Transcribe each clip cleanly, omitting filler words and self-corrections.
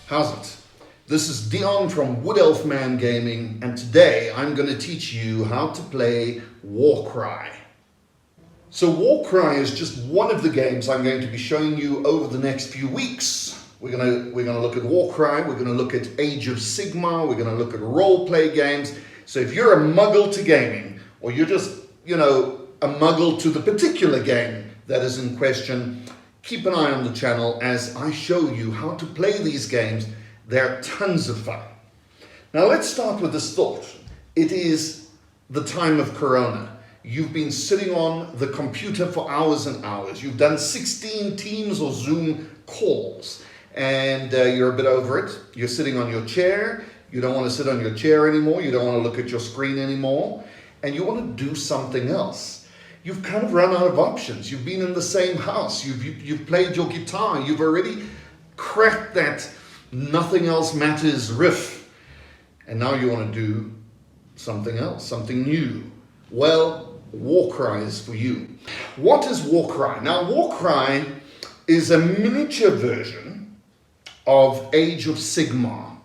How's it? This is Deon from Wood Elf Man Gaming, and today I'm going to teach you how to play Warcry. So Warcry is just one of the games I'm going to be showing you over the next few weeks. We're going to look at Warcry, we're going to look at Age of Sigmar, we're going to look at role-play games. So if you're a muggle to gaming, or you're just, a muggle to the particular game that is in question, keep an eye on the channel as I show you how to play these games. They're tons of fun. Now let's start with this thought. It is the time of Corona. You've been sitting on the computer for hours and hours. You've done 16 Teams or Zoom calls and you're a bit over it. You're sitting on your chair. You don't want to sit on your chair anymore. You don't want to look at your screen anymore. And you want to do something else. You've kind of run out of options. You've been in the same house. You've played your guitar. You've already cracked that nothing else matters riff. And now you want to do something else, something new. Well, Warcry is for you. What is Warcry? Now, Warcry is a miniature version of Age of Sigmar.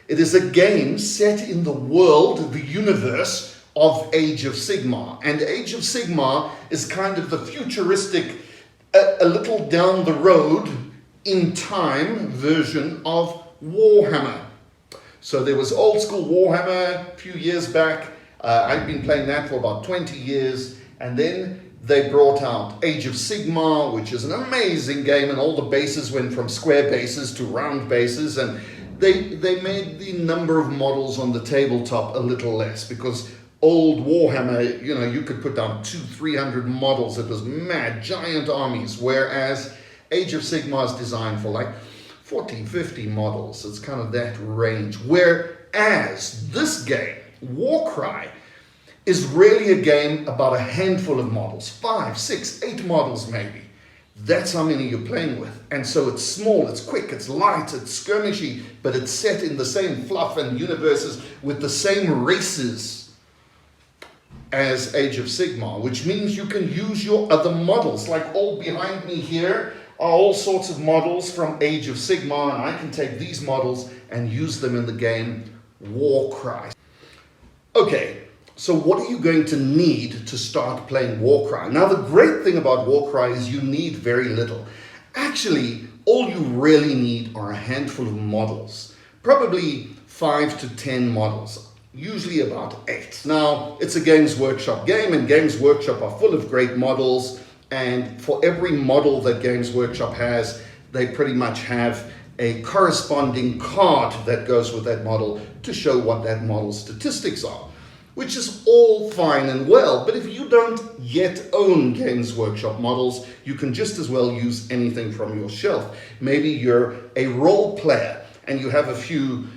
It is a game set in the world, the universe of Age of Sigmar. And Age of Sigmar is kind of the futuristic, a little down the road in time version of Warhammer. So there was old school Warhammer a few years back. I've been playing that for about 20 years. And then they brought out Age of Sigmar, which is an amazing game, and all the bases went from square bases to round bases. And they made the number of models on the tabletop a little less, because old Warhammer, you could put down 200-300 models. It was mad, giant armies, whereas Age of Sigmar is designed for like 40-50 models. It's kind of that range. Whereas this game, Warcry, is really a game about a handful of models, 5, 6, 8 models maybe. That's how many you're playing with. And so it's small, it's quick, it's light, it's skirmishy, but it's set in the same fluff and universes with the same races as Age of Sigmar, which means you can use your other models. Like all behind me here are all sorts of models from Age of Sigmar, and I can take these models and use them in the game Warcry. Okay, so what are you going to need to start playing Warcry? Now, the great thing about Warcry is you need very little. Actually, all you really need are a handful of models, probably 5 to 10 models. Usually about 8. Now, it's a Games Workshop game, and Games Workshop are full of great models, and for every model that Games Workshop has, they pretty much have a corresponding card that goes with that model to show what that model's statistics are, which is all fine and well. But if you don't yet own Games Workshop models, you can just as well use anything from your shelf. Maybe you're a role player and you have a few,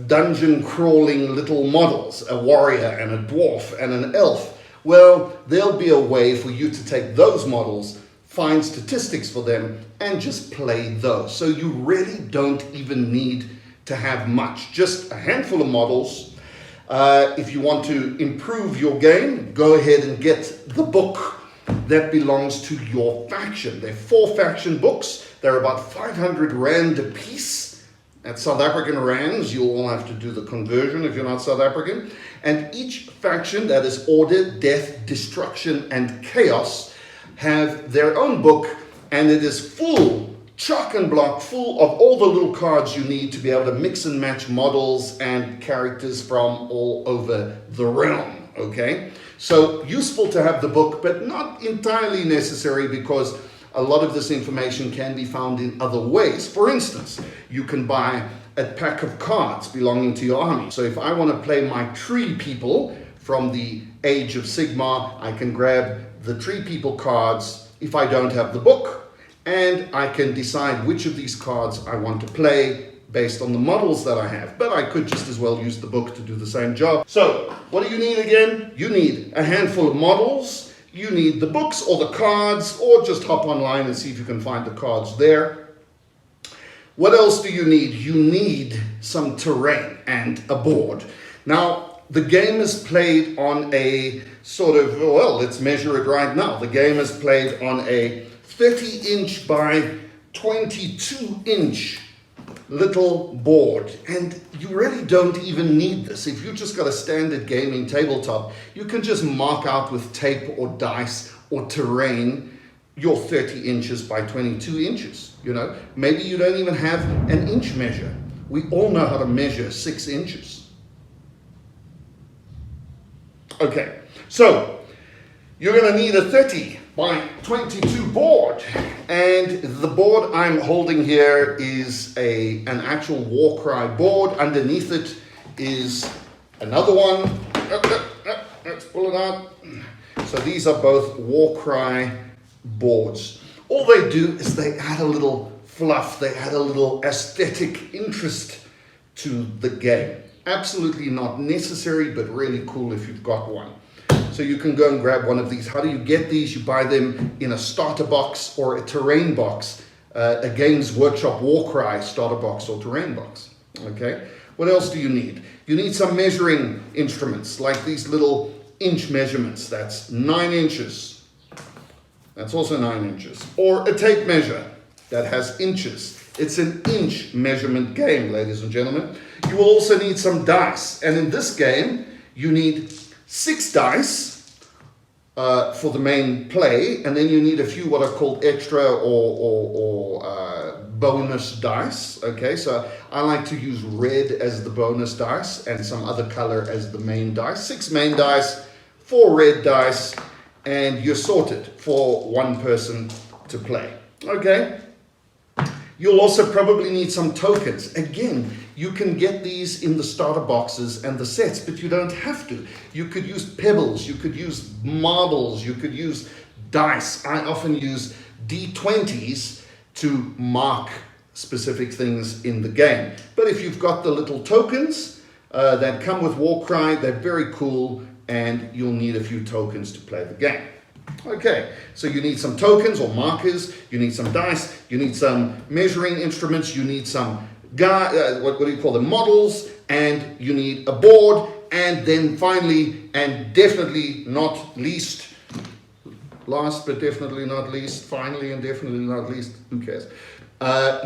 dungeon crawling little models, a warrior and a dwarf and an elf. Well, there'll be a way for you to take those models, find statistics for them, and just play those. So you really don't even need to have much, just a handful of models. If you want to improve your game, go ahead and get the book that belongs to your faction. They're 4 faction books. They're about 500 Rand a piece. At South African rands, you'll all have to do the conversion if you're not South African. And each faction, that is Order, Death, Destruction, and Chaos, have their own book, and it is full, chock and block, full of all the little cards you need to be able to mix and match models and characters from all over the realm, okay? So useful to have the book, but not entirely necessary, because a lot of this information can be found in other ways. For instance, you can buy a pack of cards belonging to your army. So if I want to play my tree people from the Age of Sigmar, I can grab the tree people cards if I don't have the book, and I can decide which of these cards I want to play based on the models that I have. But I could just as well use the book to do the same job. So what do you need again? You need a handful of models. You need the books or the cards, or just hop online and see if you can find the cards there. What else do you need? You need some terrain and a board. Now, the game is played on a sort of, well, let's measure it right now. The game is played on a 30-inch by 22-inch little board, and you really don't even need this. If you've just got a standard gaming tabletop, you can just mark out with tape or dice or terrain your 30 inches by 22 inches. You know, maybe you don't even have an inch measure. We all know how to measure 6 inches. Okay, so you're going to need a 30 by 22 board, and the board I'm holding here is an actual Warcry board. Underneath it is another one. Let's pull it out. So these are both Warcry boards. All they do is they add a little fluff, they add a little aesthetic interest to the game. Absolutely not necessary, but really cool if you've got one. So you can go and grab one of these. How do you get these? You buy them in a starter box or a terrain box, a Games Workshop Warcry starter box or terrain box. Okay. What else do you need? You need some measuring instruments, like these little inch measurements. That's 9 inches. That's also 9 inches. Or a tape measure that has inches. It's an inch measurement game, ladies and gentlemen. You will also need some dice. And in this game, you need 6 dice for the main play, and then you need a few what are called extra or bonus dice. Okay, so I like to use red as the bonus dice and some other color as the main dice. 6 main dice, 4 red dice, and you're sorted for one person to play. Okay, you'll also probably need some tokens. Again, you can get these in the starter boxes and the sets, but you don't have to. You could use pebbles, you could use marbles, you could use dice. I often use D20s to mark specific things in the game. But if you've got the little tokens that come with Warcry, they're very cool, and you'll need a few tokens to play the game. Okay, so you need some tokens or markers, you need some dice, you need some measuring instruments, you need some what do you call them, models, and you need a board, and then finally, and definitely not least, last but definitely not least, finally and definitely not least, who cares,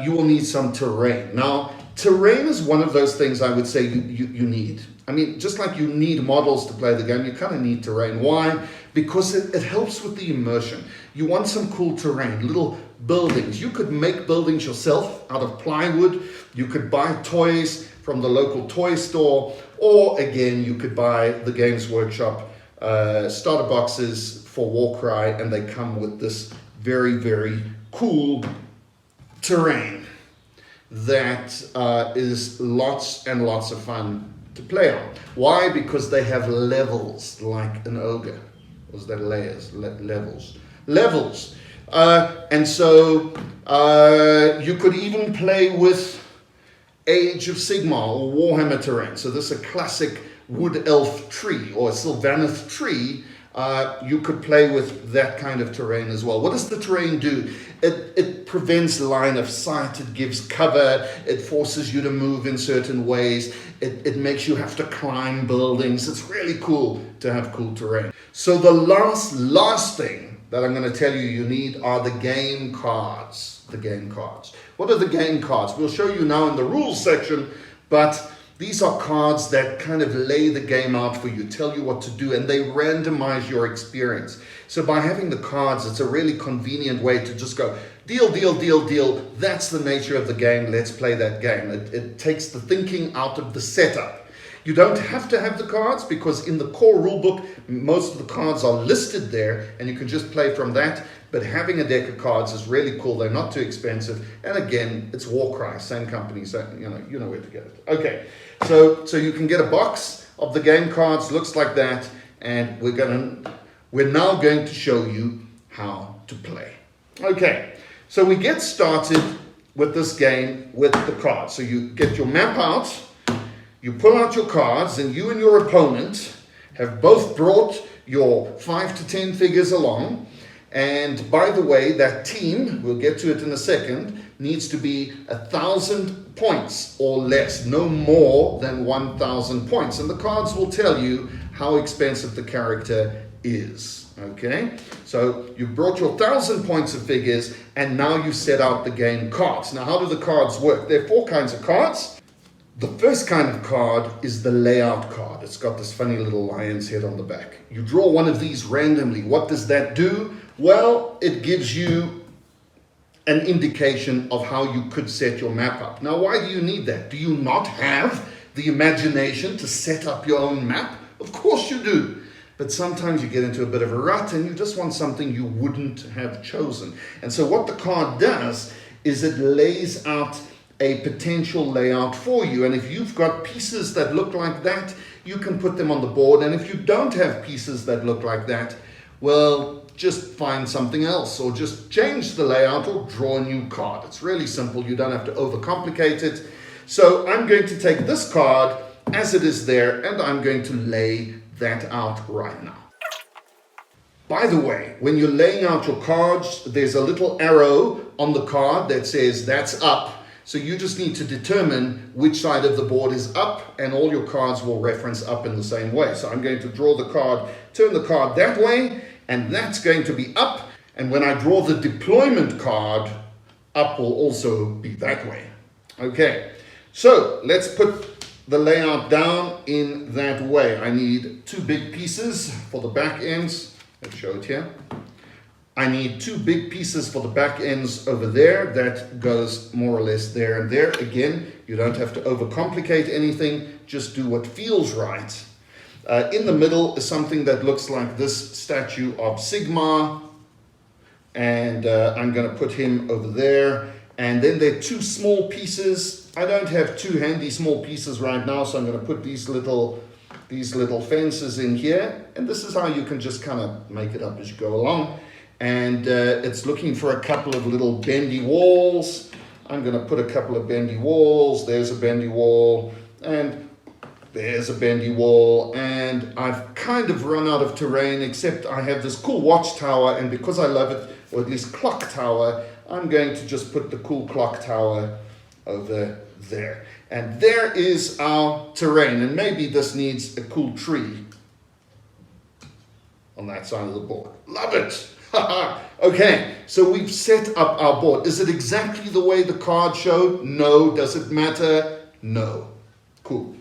you will need some terrain. Now, terrain is one of those things I would say you need. I mean, just like you need models to play the game, you kind of need terrain. Why? Because it helps with the immersion. You want some cool terrain, little buildings. You could make buildings yourself out of plywood. You could buy toys from the local toy store, or again, you could buy the Games Workshop starter boxes for Warcry, and they come with this very, very cool terrain that is lots and lots of fun to play on. Why? Because they have levels like an ogre. Was that layers? Levels. And so you could even play with Age of Sigmar or Warhammer terrain. So this is a classic wood elf tree or a Sylvaneth tree. You could play with that kind of terrain as well. What does the terrain do? It prevents line of sight, it gives cover, it forces you to move in certain ways, it makes you have to climb buildings. It's really cool to have cool terrain. So the last thing that I'm going to tell you need are the game cards. The game cards. What are the game cards? We'll show you now in the rules section, but these are cards that kind of lay the game out for you, tell you what to do, and they randomize your experience. So by having the cards, it's a really convenient way to just go, deal, deal, deal, deal. That's the nature of the game. Let's play that game. It takes the thinking out of the setup. You don't have to have the cards because in the core rulebook, most of the cards are listed there and you can just play from that. But having a deck of cards is really cool. They're not too expensive. And again, it's Warcry, same company, so you know where to get it. Okay, so you can get a box of the game cards, looks like that, and we're now going to show you how to play. Okay, so we get started with this game with the cards. So you get your map out, you pull out your cards, and you and your opponent have both brought your 5 to 10 figures along. And by the way, that team, we'll get to it in a second, needs to be 1,000 points or less, no more than 1,000 points. And the cards will tell you how expensive the character is. Okay, so you've brought your 1,000 points of figures, and now you set out the game cards. Now, how do the cards work? There are 4 kinds of cards. The first kind of card is the layout card. It's got this funny little lion's head on the back. You draw one of these randomly. What does that do? Well, it gives you an indication of how you could set your map up. Now, why do you need that? Do you not have the imagination to set up your own map? Of course you do. But sometimes you get into a bit of a rut and you just want something you wouldn't have chosen. And so what the card does is it lays out a potential layout for you. And if you've got pieces that look like that, you can put them on the board. And if you don't have pieces that look like that, well, just find something else or just change the layout or draw a new card. It's really simple. You don't have to overcomplicate it. So I'm going to take this card as it is there and I'm going to lay that out right now. By the way, when you're laying out your cards, there's a little arrow on the card that says that's up. So you just need to determine which side of the board is up, and all your cards will reference up in the same way. So I'm going to draw the card, turn the card that way, and that's going to be up. And when I draw the deployment card, up will also be that way. Okay, so let's put the layout down in that way. I need 2 big pieces for the back ends. Let's show it here. I need 2 big pieces for the back ends over there. That goes more or less there and there. Again, you don't have to overcomplicate anything. Just do what feels right. In the middle is something that looks like this statue of Sigmar. And I'm going to put him over there. And then there are 2 small pieces. I don't have 2 handy small pieces right now, so I'm going to put these little fences in here. And this is how you can just kind of make it up as you go along. And it's looking for a couple of little bendy walls. I'm going to put a couple of bendy walls. There's a bendy wall, and there's a bendy wall. And I've kind of run out of terrain, except I have this cool watchtower, and because I love it, or at least clock tower, I'm going to just put the cool clock tower over there. And there is our terrain, and maybe this needs a cool tree on that side of the board. Love it! Okay, so we've set up our board. Is it exactly the way the card showed? No. Does it matter? No. Cool.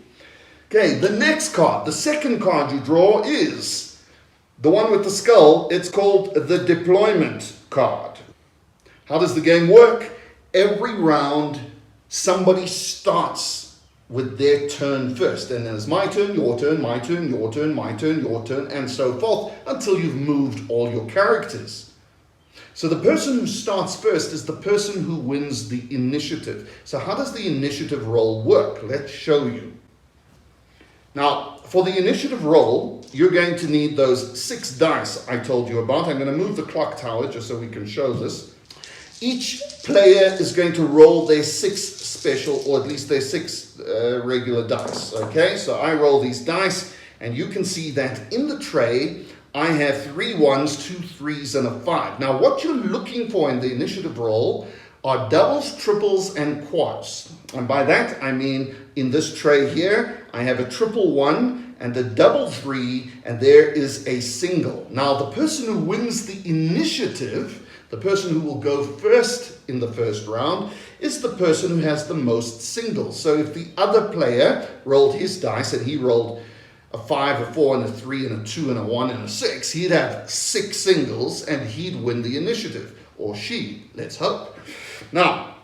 Okay, the next card, the second card you draw is the one with the skull. It's called the deployment card. How does the game work? Every round, somebody starts with their turn first. And then it's my turn, your turn, my turn, your turn, my turn, your turn, and so forth until you've moved all your characters. So the person who starts first is the person who wins the initiative. So how does the initiative roll work? Let's show you. Now, for the initiative roll, you're going to need those 6 dice I told you about. I'm going to move the clock tower just so we can show this. Each player is going to roll their 6 special, or at least their 6 regular dice. Okay, so I roll these dice, and you can see that in the tray, I have 3 1s, 2 3s, and a 5. Now, what you're looking for in the initiative roll are doubles, triples, and quads. And by that, I mean in this tray here, I have a triple 1 and a double 3, and there is a single. Now, the person who wins the initiative, the person who will go first in the first round, is the person who has the most singles. So if the other player rolled his dice and he rolled a 5, a 4, and a 3, and a 2, and a 1, and a 6, he'd have 6 singles and he'd win the initiative. Or she, let's hope. Now,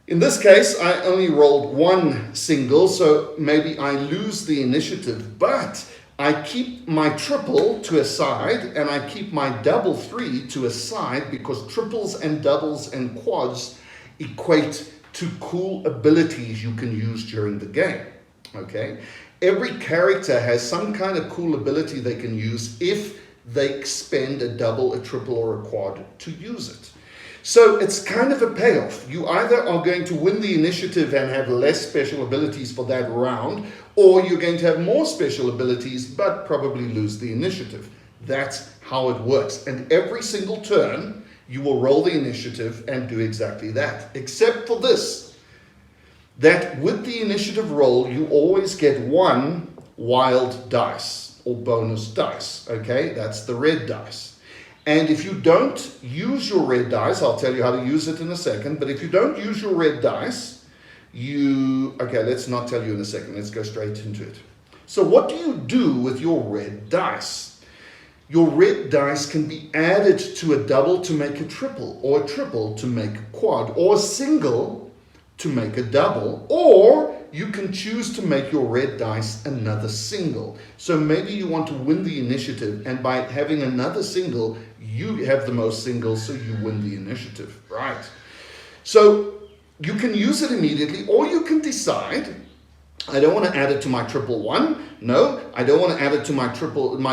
in this case, I only rolled 1 single, so maybe I lose the initiative, but I keep my triple to a side and I keep my double 3 to a side because triples and doubles and quads equate to cool abilities you can use during the game. Okay? Every character has some kind of cool ability they can use if they expend a double, a triple, or a quad to use it. So it's kind of a payoff. You either are going to win the initiative and have less special abilities for that round, or you're going to have more special abilities but probably lose the initiative. That's how it works. And every single turn, you will roll the initiative and do exactly that. Except for this, that with the initiative roll, you always get 1 wild dice. or bonus dice. Okay, that's the red dice. And if you don't use your red dice, I'll tell you how to use it in a second, but if you don't use your red dice, okay, let's not tell you in a second, let's go straight into it. So what do you do with your red dice? Your red dice can be added to a double to make a triple, or a triple to make a quad, or a single to make a double, or you can choose to make your red dice another single. So maybe you want to win the initiative, and by having another single, you have the most singles, so you win the initiative, right? So you can use it immediately, or you can decide, I don't want to add it to my triple one. No, I don't want to add it to my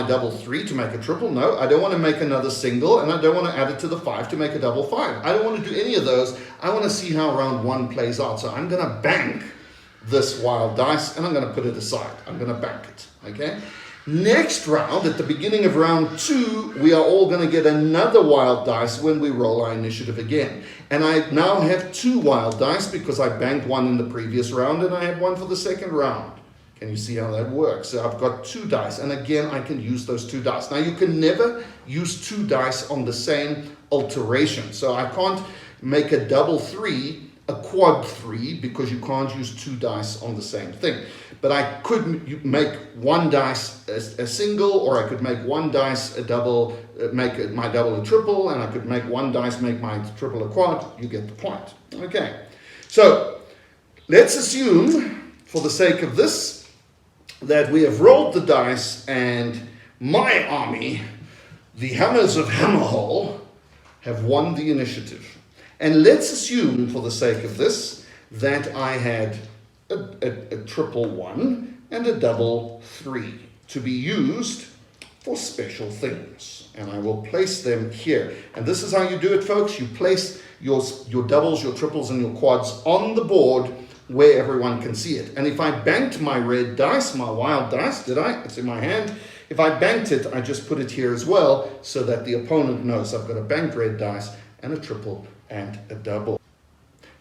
double three to make a triple. No, I don't want to make another single, and I don't want to add it to the 5 to make a double 5. I don't want to do any of those. I want to see how round 1 plays out. So I'm going to bank this wild dice, and I'm going to put it aside. I'm going to bank it, okay? Next round, at the beginning of round 2, we are all going to get another wild dice when we roll our initiative again. And I now have 2 wild dice because I banked 1 in the previous round and I had 1 for the second round. Can you see how that works? So I've got 2 dice, and again, I can use those 2 dice. Now, you can never use 2 dice on the same alteration. So I can't make a double 3 a quad 3 because you can't use 2 dice on the same thing. But I could make 1 dice a single, or I could make 1 dice a double, make my double a triple, and I could make 1 dice make my triple a quad. You get the point. Okay, so let's assume, for the sake of this, that we have rolled the dice and my army, the Hammers of Hammerhall, have won the initiative. And let's assume, for the sake of this, that I had a triple 1 and a double 3 to be used for special things. And I will place them here. And this is how you do it, folks. You place your doubles, your triples, and your quads on the board where everyone can see it. And if I banked my red dice, my wild dice, did I? It's in my hand. If I banked it, I just put it here as well so that the opponent knows I've got a banked red dice and a triple and a double.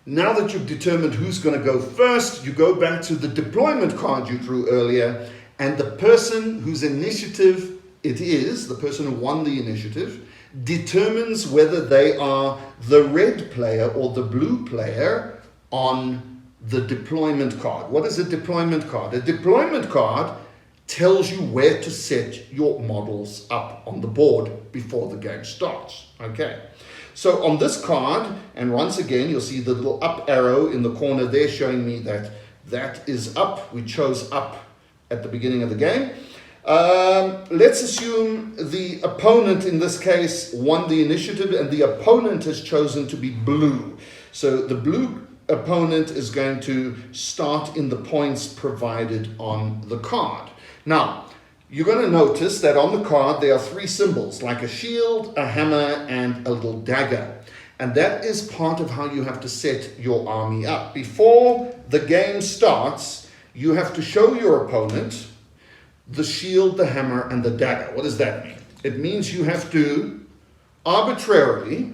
Now that you've determined who's going to go first, you go back to the deployment card you drew earlier, and the person whose initiative it is, the person who won the initiative, determines whether they are the red player or the blue player on the deployment card. What is a deployment card? A deployment card tells you where to set your models up on the board before the game starts. Okay. So on this card, and once again, you'll see the little up arrow in the corner there showing me that that is up. We chose up at the beginning of the game. Let's assume the opponent in this case won the initiative, and the opponent has chosen to be blue. So the blue opponent is going to start in the points provided on the card. Now, you're going to notice that on the card there are 3 symbols, like a shield, a hammer, and a little dagger. And that is part of how you have to set your army up. Before the game starts, you have to show your opponent the shield, the hammer, and the dagger. What does that mean? It means you have to arbitrarily,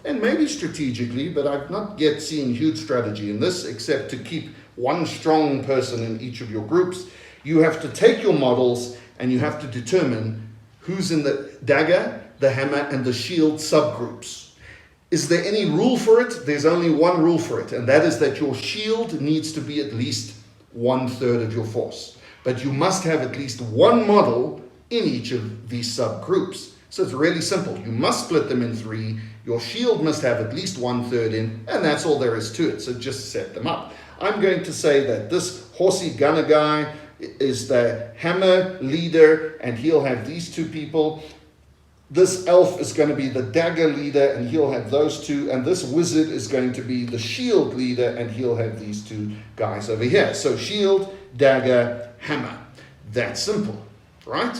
and maybe strategically, but I've not yet seen huge strategy in this, except to keep one strong person in each of your groups. You have to take your models and you have to determine who's in the dagger, the hammer, and the shield subgroups. Is there any rule for it? There's only one rule for it, and that is that your shield needs to be at least 1/3 of your force. But you must have at least 1 model in each of these subgroups. So it's really simple. You must split them in 3. Your shield must have at least 1/3 in, and that's all there is to it. So just set them up. I'm going to say that this horsey gunner guy is the hammer leader, and he'll have these 2 people. This elf is going to be the dagger leader, and he'll have those 2. And this wizard is going to be the shield leader, and he'll have these 2 guys over here. So shield, dagger, hammer. That's simple, right?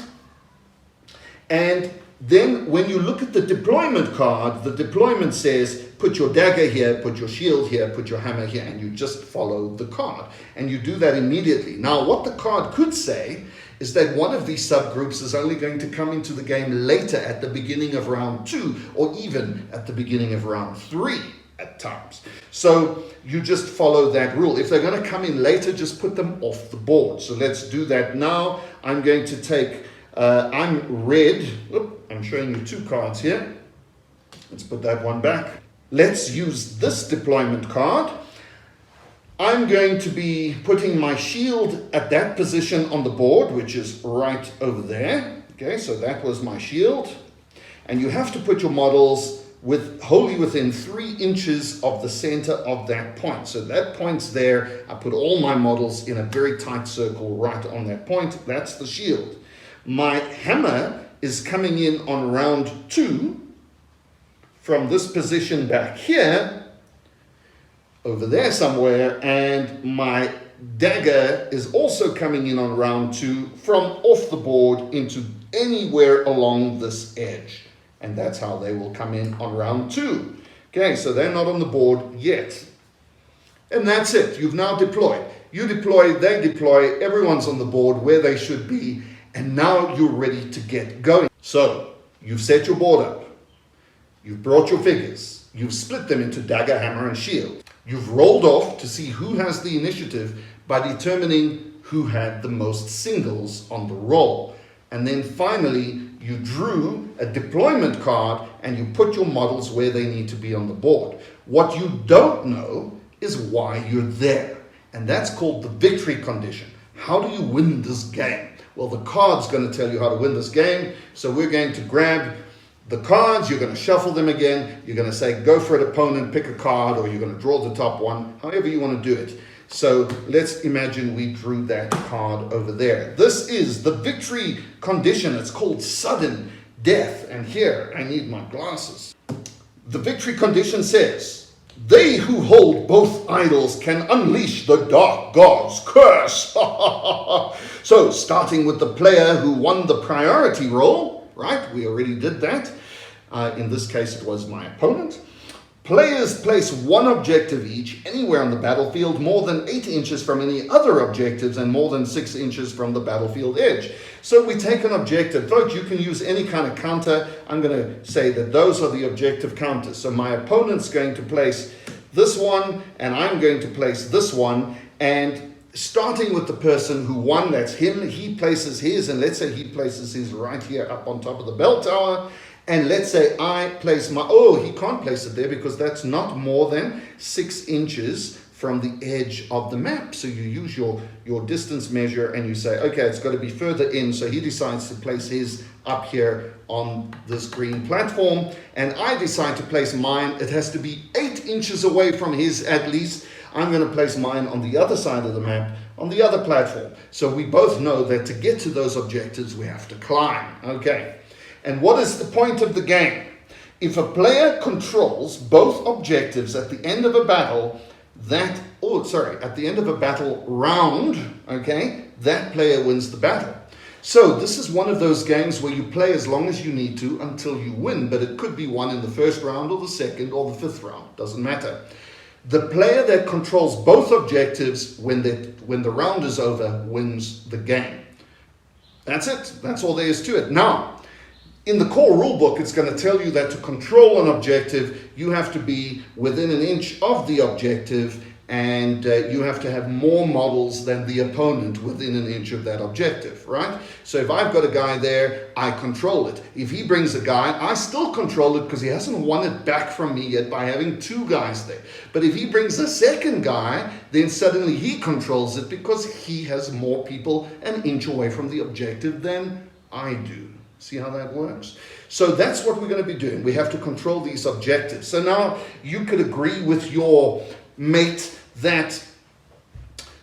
And then when you look at the deployment card, the deployment says, put your dagger here, put your shield here, put your hammer here, and you just follow the card. And you do that immediately. Now, what the card could say is that one of these subgroups is only going to come into the game later at the beginning of round 2, or even at the beginning of round 3. at times. So you just follow that rule. If they're going to come in later, just put them off the board. So let's do that now. I'm going to take, I'm red. Oop, I'm showing you 2 cards here. Let's put that one back. Let's use this deployment card. I'm going to be putting my shield at that position on the board, which is right over there. Okay, so that was my shield. And you have to put your models wholly within 3 inches of the center of that point. So that point's there. I put all my models in a very tight circle right on that point. That's the shield. My hammer is coming in on round 2 from this position back here, over there somewhere, and my dagger is also coming in on round 2 from off the board into anywhere along this edge. And that's how they will come in on round 2. Okay, so they're not on the board yet. And that's it. You've now deployed. You deploy, they deploy, everyone's on the board where they should be, and now you're ready to get going. So, you've set your board up. You've brought your figures. You've split them into dagger, hammer, and shield. You've rolled off to see who has the initiative by determining who had the most singles on the roll. And then finally, you drew a deployment card and you put your models where they need to be on the board. What you don't know is why you're there. And that's called the victory condition. How do you win this game? Well, the card's going to tell you how to win this game. So we're going to grab the cards, you're going to shuffle them again, you're going to say go for it opponent, pick a card, or you're going to draw the top one, however you want to do it. So let's imagine we drew that card over there. This is the victory condition. It's called sudden death. And here, I need my glasses. The victory condition says, they who hold both idols can unleash the dark god's curse. So starting with the player who won the priority roll, right? We already did that. In this case, it was my opponent. Players place 1 objective each anywhere on the battlefield more than 8 inches from any other objectives and more than 6 inches from the battlefield edge. So we take an objective. Folks, you can use any kind of counter. I'm going to say that those are the objective counters. So my opponent's going to place this one, and I'm going to place this one. And starting with the person who won, that's him, he places his, and let's say he places his right here up on top of the bell tower. And let's say I place my, he can't place it there because that's not more than 6 inches from the edge of the map. So you use your distance measure and you say, okay, it's got to be further in. So he decides to place his up here on this green platform. And I decide to place mine. It has to be 8 inches away from his at least. I'm going to place mine on the other side of the map, on the other platform. So we both know that to get to those objectives, we have to climb. Okay. And what is the point of the game? If a player controls both objectives at the end of a battle, at the end of a battle round, okay, that player wins the battle. So this is one of those games where you play as long as you need to until you win, but it could be won in the first round or the second or the 5th round, doesn't matter. The player that controls both objectives when the round is over wins the game. That's it. That's all there is to it. Now, in the core rulebook, it's going to tell you that to control an objective, you have to be within an inch of the objective, and you have to have more models than the opponent within an inch of that objective, right? So if I've got a guy there, I control it. If he brings a guy, I still control it because he hasn't won it back from me yet by having 2 guys there. But if he brings a second guy, then suddenly he controls it because he has more people an inch away from the objective than I do. See how that works? So that's what we're going to be doing. We have to control these objectives. So now you could agree with your mate that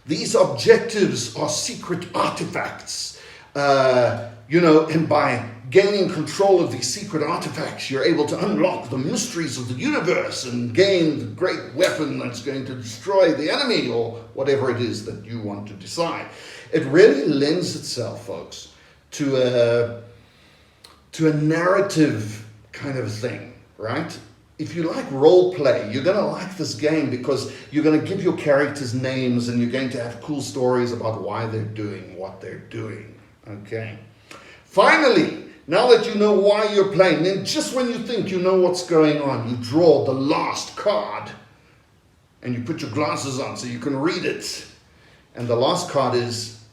these objectives are secret artifacts. And by gaining control of these secret artifacts, you're able to unlock the mysteries of the universe and gain the great weapon that's going to destroy the enemy or whatever it is that you want to decide. It really lends itself, folks, to a narrative kind of thing, right? If you like role play, you're going to like this game because you're going to give your characters names and you're going to have cool stories about why they're doing what they're doing, okay? Finally, Now that you know why you're playing, then just when you think you know what's going on, you draw the last card. And you put your glasses on so you can read it. And the last card is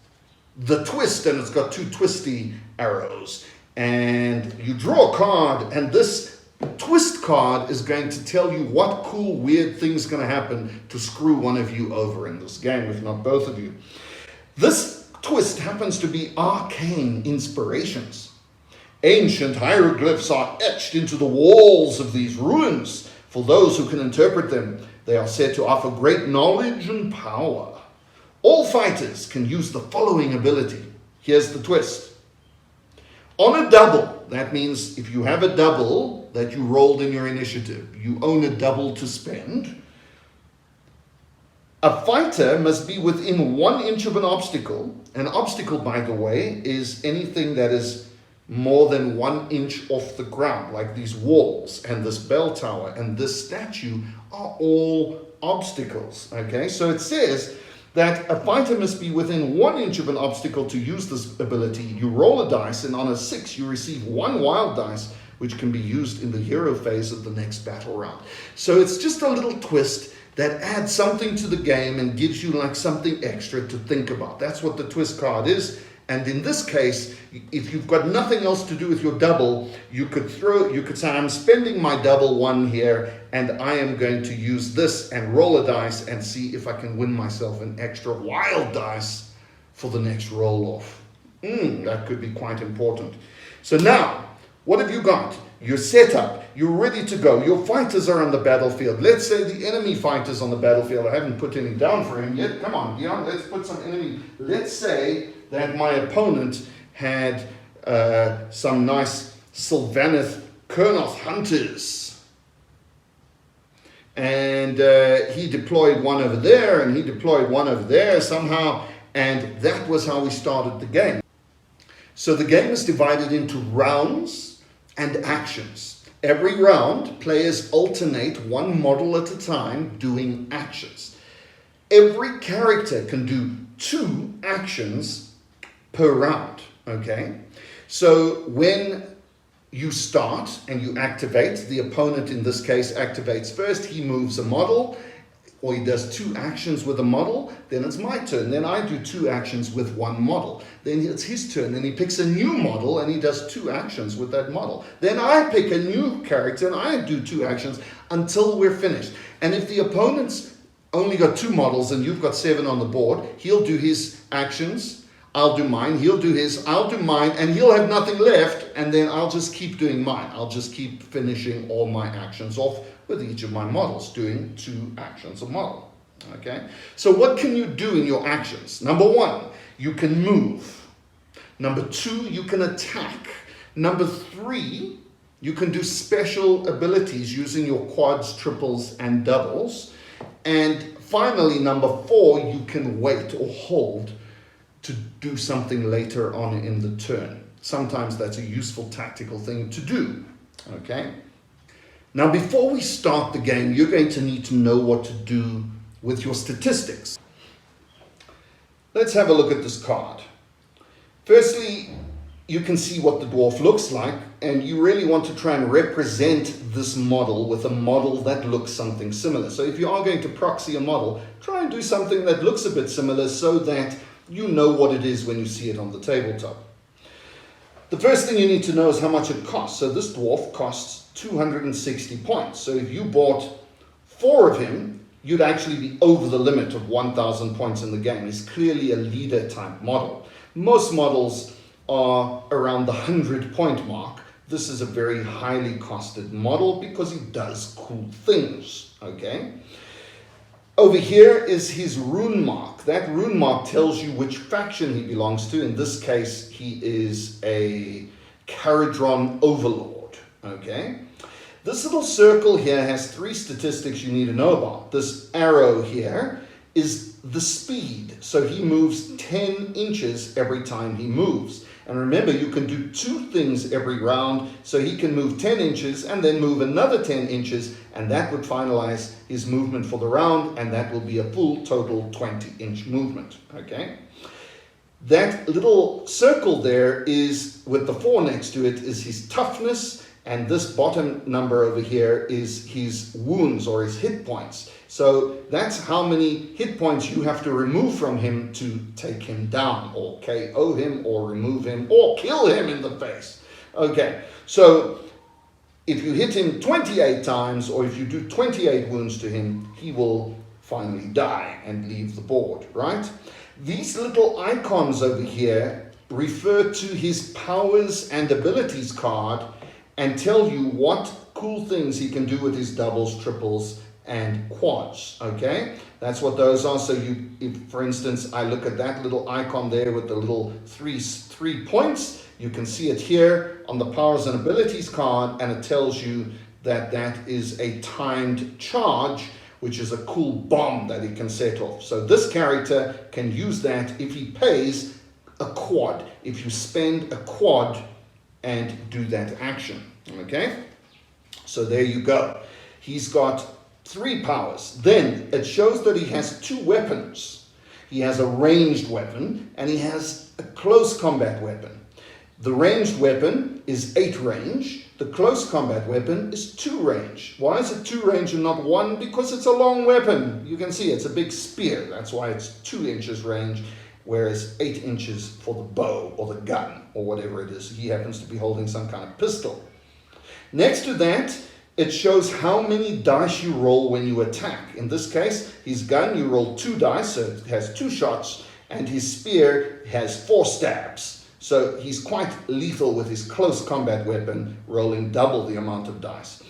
the twist, and it's got two twisty arrows. And you draw a card, and this twist card is going to tell you what cool, weird thing's going to happen to screw one of you over in this game, if not both of you. This twist happens to be Arcane Inspirations. Ancient hieroglyphs are etched into the walls of these ruins. For those who can interpret them, they are said to offer great knowledge and power. All fighters can use the following ability. Here's the twist. On a double, that means if you have a double that you rolled in your initiative, you own a double to spend. A fighter must be within 1 inch of an obstacle. An obstacle, by the way, is anything that is more than 1 inch off the ground, like these walls and this bell tower and this statue are all obstacles. Okay, so it says that a fighter must be within 1 inch of an obstacle to use this ability. You roll a dice, and on a 6 you receive 1 wild dice, which can be used in the hero phase of the next battle round. So it's just a little twist that adds something to the game and gives you like something extra to think about. That's what the twist card is. And in this case, if you've got nothing else to do with your double, you could say, I'm spending my double 1 here, and I am going to use this and roll a dice and see if I can win myself an extra wild dice for the next roll off. That could be quite important. So now, what have you got? You're set up, you're ready to go, your fighters are on the battlefield. Let's say the enemy fighter's on the battlefield. I haven't put any down for him yet. Come on, Deon, let's put some enemy. Let's say that my opponent had some nice Sylvaneth Kurnoth hunters. And he deployed one over there, and he deployed one over there somehow, and that was how we started the game. So the game is divided into rounds and actions. Every round, players alternate 1 model at a time doing actions. Every character can do 2 actions per round, okay? So when you start and you activate, the opponent in this case activates first, he moves a model, or he does 2 actions with a model, then it's my turn. Then I do 2 actions with 1 model. Then it's his turn, then he picks a new model and he does 2 actions with that model. Then I pick a new character and I do 2 actions until we're finished. And if the opponent's only got 2 models and you've got 7 on the board, he'll do his actions, I'll do mine, he'll do his, I'll do mine, and he'll have nothing left, and then I'll just keep doing mine. I'll just keep finishing all my actions off with each of my models, doing 2 actions a model. Okay? So what can you do in your actions? Number 1, you can move. Number 2, you can attack. Number 3, you can do special abilities using your quads, triples, and doubles. And finally, number 4, you can wait or hold to do something later on in the turn. Sometimes that's a useful tactical thing to do. Okay? Now, before we start the game, you're going to need to know what to do with your statistics. Let's have a look at this card. Firstly, you can see what the dwarf looks like, and you really want to try and represent this model with a model that looks something similar. So if you are going to proxy a model, try and do something that looks a bit similar so that you know what it is when you see it on the tabletop. The first thing you need to know is how much it costs. So this dwarf costs 260 points. So if you bought 4 of him, you'd actually be over the limit of 1,000 points in the game. He's clearly a leader type model. Most models are around the 100-point mark. This is a very highly costed model because he does cool things, okay? Over here is his Rune Mark. That Rune Mark tells you which faction he belongs to. In this case, he is a Caradron Overlord, okay? This little circle here has 3 statistics you need to know about. This arrow here is the speed. So he moves 10 inches every time he moves. And remember, you can do 2 things every round. So he can move 10 inches and then move another 10 inches. And that would finalize his movement for the round. And that will be a full total 20-inch movement. Okay. That little circle there is, with the 4 next to it, is his toughness, and this bottom number over here is his wounds or his hit points. So that's how many hit points you have to remove from him to take him down, or KO him, or remove him, or kill him in the face. Okay, so if you hit him 28 times, or if you do 28 wounds to him, he will finally die and leave the board, right? These little icons over here refer to his powers and abilities card and tell you what cool things he can do with his doubles, triples, and quads, okay? That's what those are. So if, for instance, I look at that little icon there with the little three points, you can see it here on the powers and abilities card, and it tells you that that is a timed charge, which is a cool bomb that he can set off. So this character can use that if he pays a quad, if you spend a quad and do that action, okay? So there you go. He's got 3 powers. Then it shows that he has 2 weapons. He has a ranged weapon and he has a close combat weapon. The ranged weapon is 8 range. The close combat weapon is 2 range. Why is it 2 range and not 1? Because it's a long weapon. You can see it's a big spear. That's why it's 2 inches range, whereas 8 inches for the bow or the gun or whatever it is. He happens to be holding some kind of pistol. Next to that, it shows how many dice you roll when you attack. In this case, his gun, you roll 2 dice, so it has 2 shots, and his spear has 4 stabs. So he's quite lethal with his close combat weapon, rolling double the amount of dice.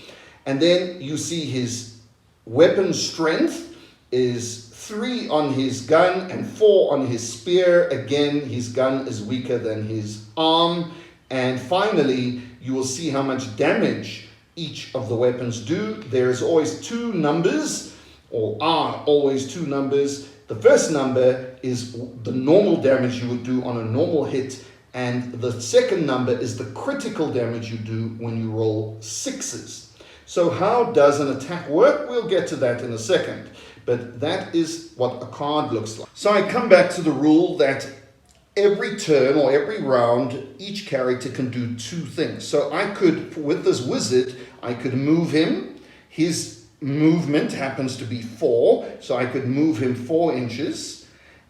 And then you see his weapon strength is 3 on his gun and 4 on his spear. Again, his gun is weaker than his arm. And finally, you will see how much damage each of the weapons do. There is always 2 numbers, or are always 2 numbers. The first number is the normal damage you would do on a normal hit, and the second number is the critical damage you do when you roll 6s. So how does an attack work? We'll get to that in a second, but that is what a card looks like. So I come back to the rule that every turn or every round, each character can do 2 things. So I could, with this wizard, I could move him. His movement happens to be 4, so I could move him 4 inches.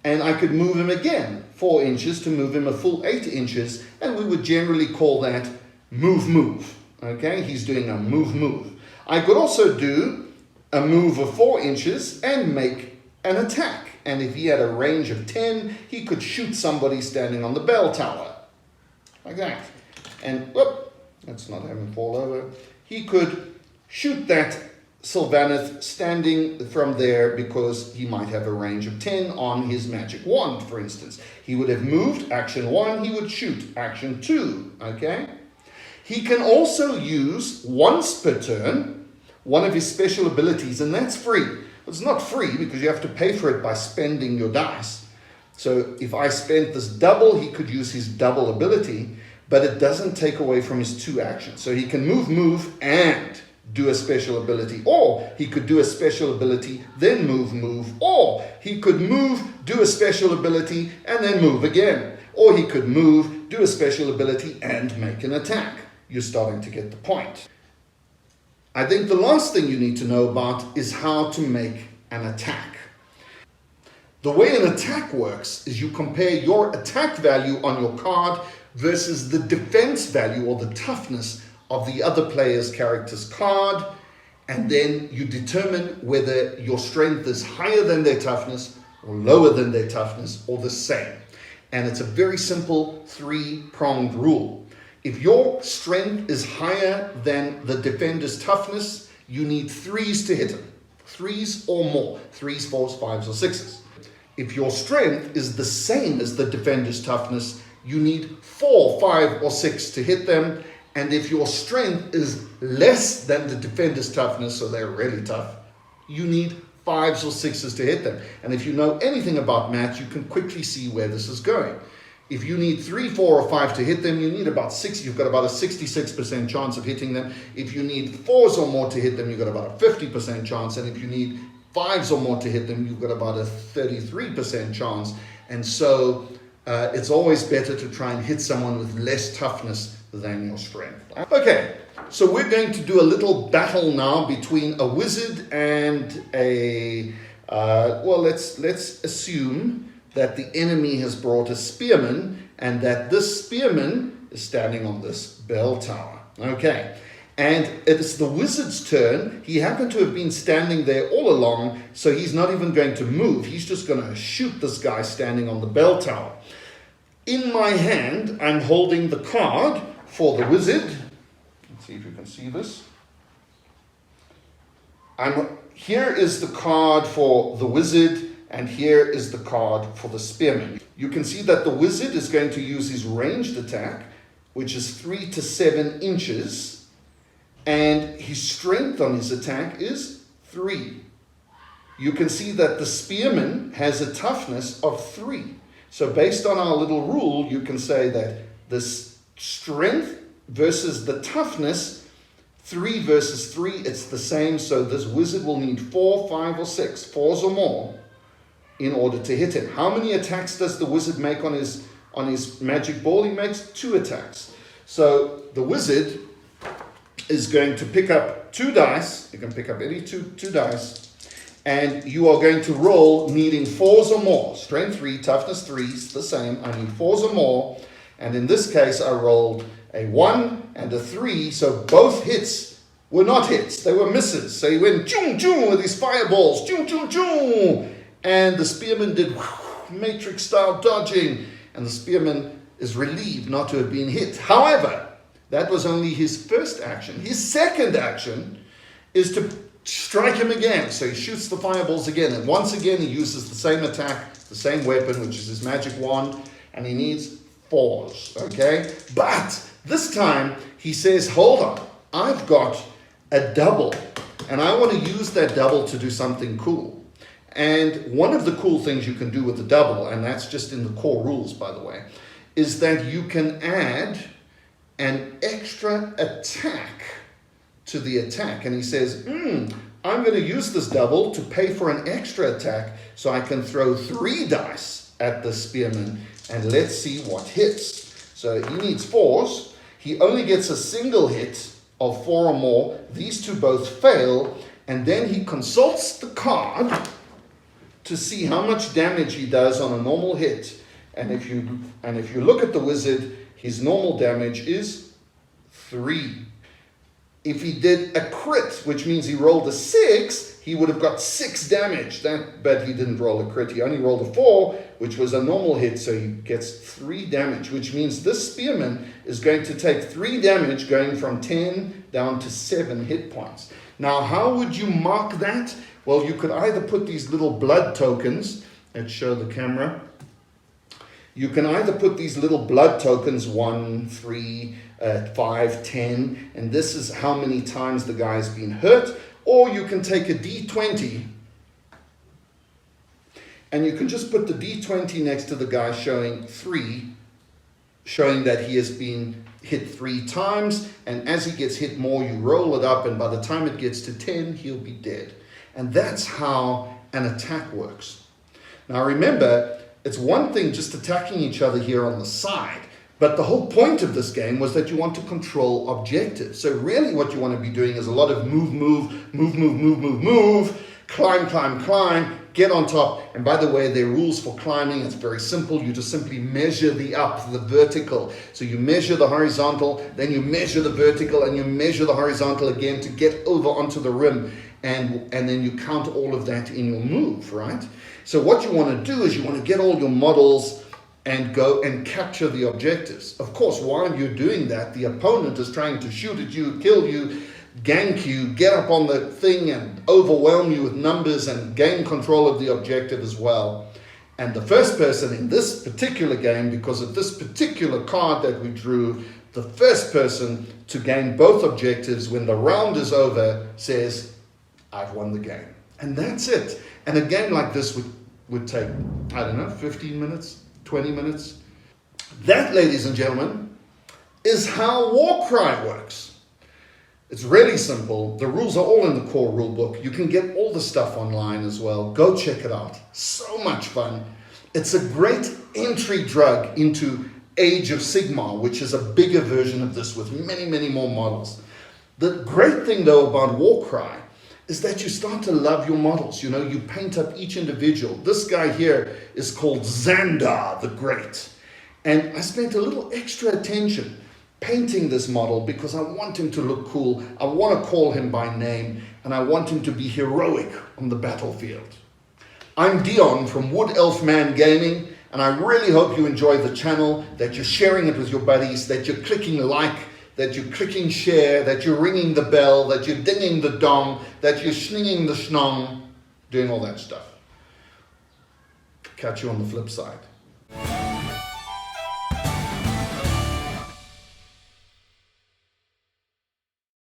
And I could move him again 4 inches to move him a full 8 inches, and we would generally call that move. Okay, he's doing a move. I could also do a move of 4 inches and make an attack. And if he had a range of 10, he could shoot somebody standing on the bell tower, like that. And whoop, let's not have him fall over. He could shoot that Sylvaneth standing from there because he might have a range of 10 on his magic wand, for instance. He would have moved, action 1, he would shoot, action 2, okay? He can also use, once per turn, one of his special abilities, and that's free. It's not free because you have to pay for it by spending your dice. So if I spent this double, he could use his double ability, but it doesn't take away from his 2 actions. So he can move, and do a special ability, or he could do a special ability, then move, or he could move, do a special ability, and then move again, or he could move, do a special ability, and make an attack. You're starting to get the point. I think the last thing you need to know about is how to make an attack. The way an attack works is you compare your attack value on your card versus the defense value or the toughness of the other player's character's card, and then you determine whether your strength is higher than their toughness or lower than their toughness or the same. And it's a very simple 3-pronged rule. If your strength is higher than the defender's toughness, you need 3s to hit him. 3s or more. 3s, 4s, 5s, or 6s. If your strength is the same as the defender's toughness, you need 4, 5, or 6 to hit them. And if your strength is less than the defender's toughness, so they're really tough, you need 5s or 6s to hit them. And if you know anything about math, you can quickly see where this is going. If you need 3, 4, or 5 to hit them, you need about 6. You've got about a 66% chance of hitting them. If you need 4s or more to hit them, you've got about a 50% chance. And if you need 5s or more to hit them, you've got about a 33% chance. And so it's always better to try and hit someone with less toughness than your strength. Okay, so we're going to do a little battle now between a wizard and a, well, let's assume that the enemy has brought a spearman and that this spearman is standing on this bell tower. Okay, and it's the wizard's turn. He happened to have been standing there all along, so he's not even going to move. He's just going to shoot this guy standing on the bell tower. In my hand, I'm holding the card for the wizard. Let's see if you can see this. Here is the card for the wizard, and here is the card for the spearman. You can see that the wizard is going to use his ranged attack, which is 3 to 7 inches, and his strength on his attack is 3. You can see that the spearman has a toughness of 3. So based on our little rule, you can say that this strength versus the toughness, 3 versus 3, it's the same. So this wizard will need 4, 5, or 6, 4s or more, in order to hit him. How many attacks does the wizard make on his magic ball? He makes 2 attacks. So the wizard is going to pick up 2 dice. You can pick up any two dice. And you are going to roll needing 4s or more. Strength 3, toughness 3 is the same. I need 4s or more. And in this case, I rolled a 1 and a 3. So both hits were not hits. They were misses. So he went choom choom with his fireballs. Choom choom choom. And the spearman did matrix style dodging. And the spearman is relieved not to have been hit. However, that was only his first action. His second action is to strike him again. So he shoots the fireballs again. And once again, he uses the same attack, the same weapon, which is his magic wand. And he needs 4s, okay? But this time, he says, hold on. I've got a double. And I want to use that double to do something cool. And one of the cool things you can do with the double, and that's just in the core rules, by the way, is that you can add an extra attack to the attack. And he says, I'm going to use this double to pay for an extra attack so I can throw 3 dice at the spearman and let's see what hits. So he needs 4s. He only gets a single hit of 4 or more. These two both fail, and then he consults the card to see how much damage he does on a normal hit. And if you look at the wizard, his normal damage is 3. If he did a crit, which means he rolled a 6, he would have got 6 damage. But he didn't roll a crit. He only rolled a 4, which was a normal hit, so he gets 3 damage, which means this spearman is going to take 3 damage, going from 10 down to 7 hit points. Now, how would you mark that? Well, you could either put these little blood tokens. Let's show the camera. You can either put these little blood tokens, 1, 3, 5, 10, and this is how many times the guy's been hurt, or you can take a D20, and you can just put the D20 next to the guy showing 3, showing that he has been hit 3 times, and as he gets hit more, you roll it up, and by the time it gets to 10, he'll be dead. And that's how an attack works. Now remember, it's one thing just attacking each other here on the side, but the whole point of this game was that you want to control objectives. So really what you want to be doing is a lot of move, climb, get on top. And by the way, there are rules for climbing. It's very simple. You just simply measure the up, the vertical. So you measure the horizontal, then you measure the vertical, and you measure the horizontal again to get over onto the rim. And then you count all of that in your move, right? So what you want to do is you want to get all your models and go and capture the objectives. Of course, while you're doing that, the opponent is trying to shoot at you, kill you, gank you, get up on the thing and overwhelm you with numbers and gain control of the objective as well. And the first person in this particular game, because of this particular card that we drew, the first person to gain both objectives when the round is over says, I've won the game. And that's it. And a game like this would take, I don't know, 15 minutes, 20 minutes. That, ladies and gentlemen, is how Warcry works. It's really simple. The rules are all in the core rule book. You can get all the stuff online as well. Go check it out. So much fun. It's a great entry drug into Age of Sigmar, which is a bigger version of this with many, many more models. The great thing though about Warcry is that you start to love your models. You know, you paint up each individual. This guy here is called Xandar the Great. And I spent a little extra attention painting this model because I want him to look cool. I want to call him by name and I want him to be heroic on the battlefield. I'm Deon from Wood Elf Man Gaming, and I really hope you enjoy the channel, that you're sharing it with your buddies, that you're clicking like, that you're clicking share, that you're ringing the bell, that you're dinging the dong, that you're schninging the schnong, doing all that stuff. Catch you on the flip side.